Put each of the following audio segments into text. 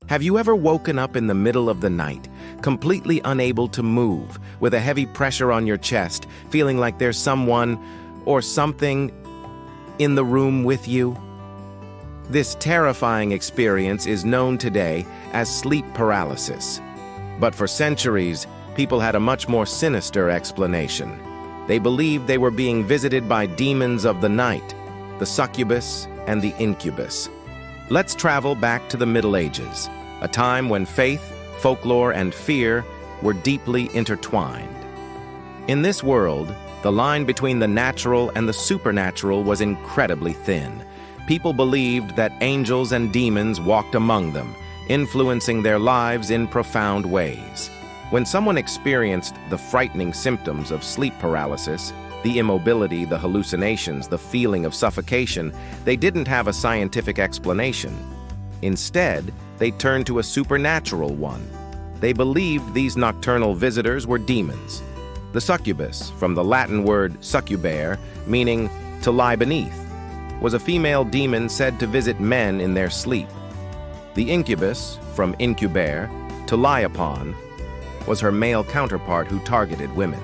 Have you ever woken up in the middle of the night, completely unable to move, with a heavy pressure on your chest, feeling like there's someone or something in the room with you? This terrifying experience is known today as sleep paralysis. But for centuries, people had a much more sinister explanation. They believed they were being visited by demons of the night, the succubus and the incubus. Let's travel back to the Middle Ages, a time when faith, folklore, and fear were deeply intertwined. In this world, the line between the natural and the supernatural was incredibly thin. People believed that angels and demons walked among them, influencing their lives in profound ways. When someone experienced the frightening symptoms of sleep paralysis, the immobility, the hallucinations, the feeling of suffocation, they didn't have a scientific explanation. Instead, they turned to a supernatural one. They believed these nocturnal visitors were demons. The succubus, from the Latin word succubare, meaning to lie beneath, was a female demon said to visit men in their sleep. The incubus, from incubare, to lie upon, was her male counterpart who targeted women.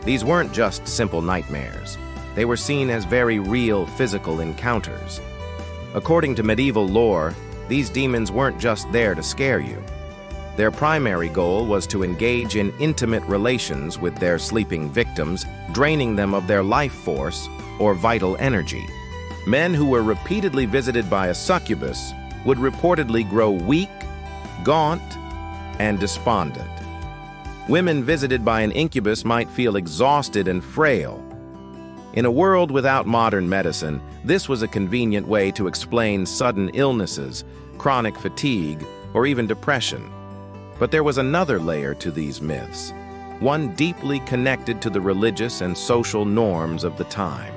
These weren't just simple nightmares. They were seen as very real physical encounters. According to medieval lore, these demons weren't just there to scare you. Their primary goal was to engage in intimate relations with their sleeping victims, draining them of their life force or vital energy. Men who were repeatedly visited by a succubus would reportedly grow weak, gaunt, and despondent. Women visited by an incubus might feel exhausted and frail. In a world without modern medicine, this was a convenient way to explain sudden illnesses, chronic fatigue, or even depression. But there was another layer to these myths, one deeply connected to the religious and social norms of the time.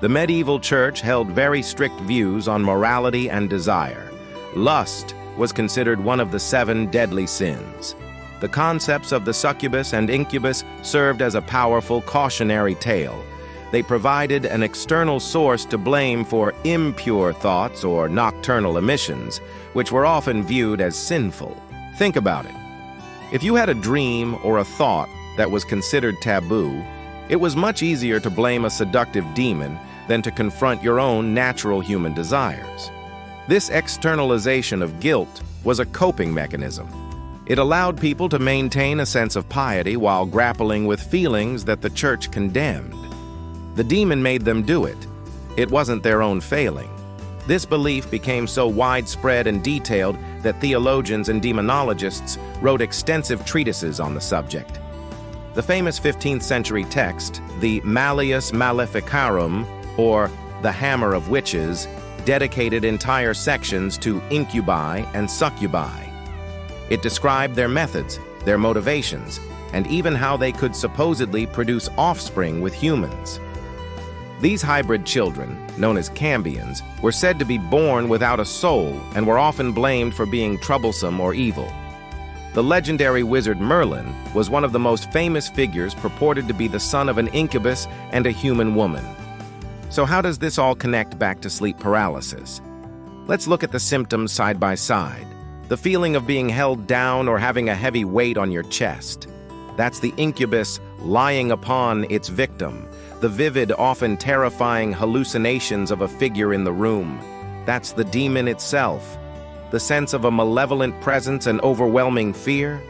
The medieval church held very strict views on morality and desire. Lust was considered one of the 7 deadly sins. The concepts of the succubus and incubus served as a powerful cautionary tale. They provided an external source to blame for impure thoughts or nocturnal emissions, which were often viewed as sinful. Think about it. If you had a dream or a thought that was considered taboo, it was much easier to blame a seductive demon than to confront your own natural human desires. This externalization of guilt was a coping mechanism. It allowed people to maintain a sense of piety while grappling with feelings that the church condemned. The demon made them do it. It wasn't their own failing. This belief became so widespread and detailed that theologians and demonologists wrote extensive treatises on the subject. The famous 15th century text, the Malleus Maleficarum, or the Hammer of Witches, dedicated entire sections to incubi and succubi. It described their methods, their motivations, and even how they could supposedly produce offspring with humans. These hybrid children, known as cambions, were said to be born without a soul and were often blamed for being troublesome or evil. The legendary wizard Merlin was one of the most famous figures purported to be the son of an incubus and a human woman. So how does this all connect back to sleep paralysis? Let's look at the symptoms side by side. The feeling of being held down or having a heavy weight on your chest. That's the incubus lying upon its victim. The vivid, often terrifying hallucinations of a figure in the room. That's the demon itself. The sense of a malevolent presence and overwhelming fear.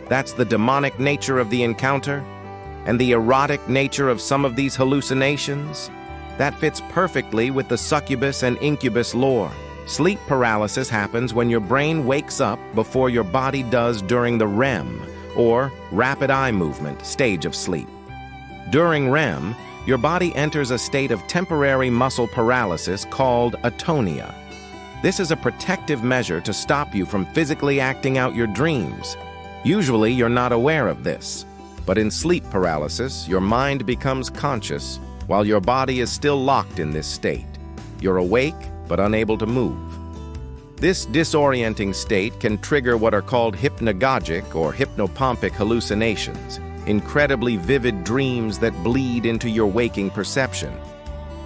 That's the demonic nature of the encounter. And the erotic nature of some of these hallucinations. That fits perfectly with the succubus and incubus lore. Sleep paralysis happens when your brain wakes up before your body does during the REM, or rapid eye movement, stage of sleep. During REM, your body enters a state of temporary muscle paralysis called atonia. This is a protective measure to stop you from physically acting out your dreams. Usually, you're not aware of this, but in sleep paralysis, your mind becomes conscious while your body is still locked in this state. You're awake, but unable to move. This disorienting state can trigger what are called hypnagogic or hypnopompic hallucinations, incredibly vivid dreams that bleed into your waking perception.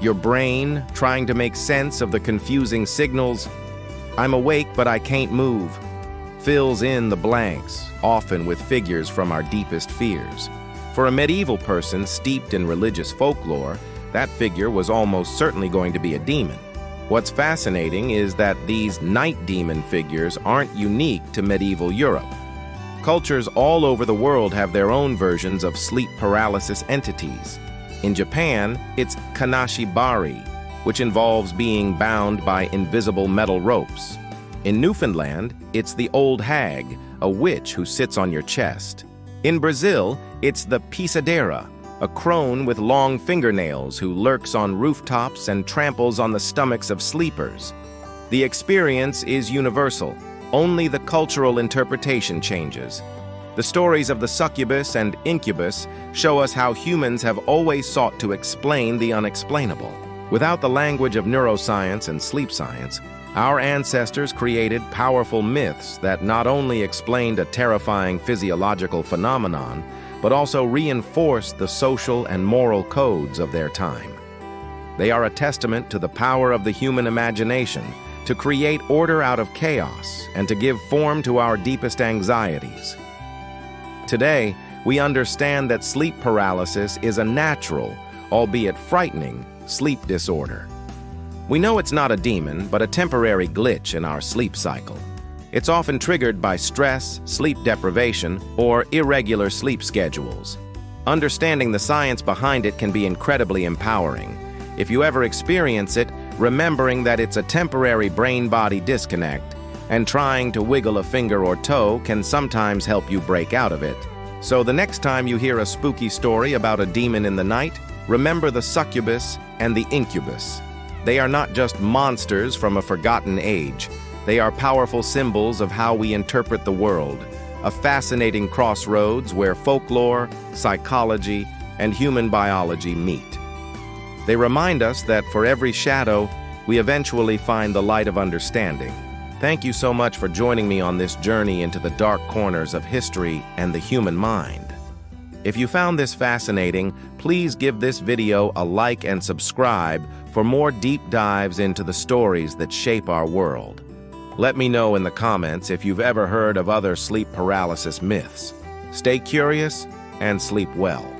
Your brain, trying to make sense of the confusing signals, "I'm awake, but I can't move," fills in the blanks, often with figures from our deepest fears. For a medieval person steeped in religious folklore, that figure was almost certainly going to be a demon. What's fascinating is that these night demon figures aren't unique to medieval Europe. Cultures all over the world have their own versions of sleep paralysis entities. In Japan, it's kanashibari, which involves being bound by invisible metal ropes. In Newfoundland, it's the old hag, a witch who sits on your chest. In Brazil, it's the pisadeira, a crone with long fingernails who lurks on rooftops and tramples on the stomachs of sleepers. The experience is universal, only the cultural interpretation changes. The stories of the succubus and incubus show us how humans have always sought to explain the unexplainable. Without the language of neuroscience and sleep science, our ancestors created powerful myths that not only explained a terrifying physiological phenomenon, but also reinforced the social and moral codes of their time. They are a testament to the power of the human imagination to create order out of chaos and to give form to our deepest anxieties. Today, we understand that sleep paralysis is a natural, albeit frightening, sleep disorder. We know it's not a demon, but a temporary glitch in our sleep cycle. It's often triggered by stress, sleep deprivation, or irregular sleep schedules. Understanding the science behind it can be incredibly empowering. If you ever experience it, remembering that it's a temporary brain-body disconnect, and trying to wiggle a finger or toe can sometimes help you break out of it. So the next time you hear a spooky story about a demon in the night, remember the succubus and the incubus. They are not just monsters from a forgotten age. They are powerful symbols of how we interpret the world, a fascinating crossroads where folklore, psychology, and human biology meet. They remind us that for every shadow, we eventually find the light of understanding. Thank you so much for joining me on this journey into the dark corners of history and the human mind. If you found this fascinating, please give this video a like and subscribe for more deep dives into the stories that shape our world. Let me know in the comments if you've ever heard of other sleep paralysis myths. Stay curious and sleep well.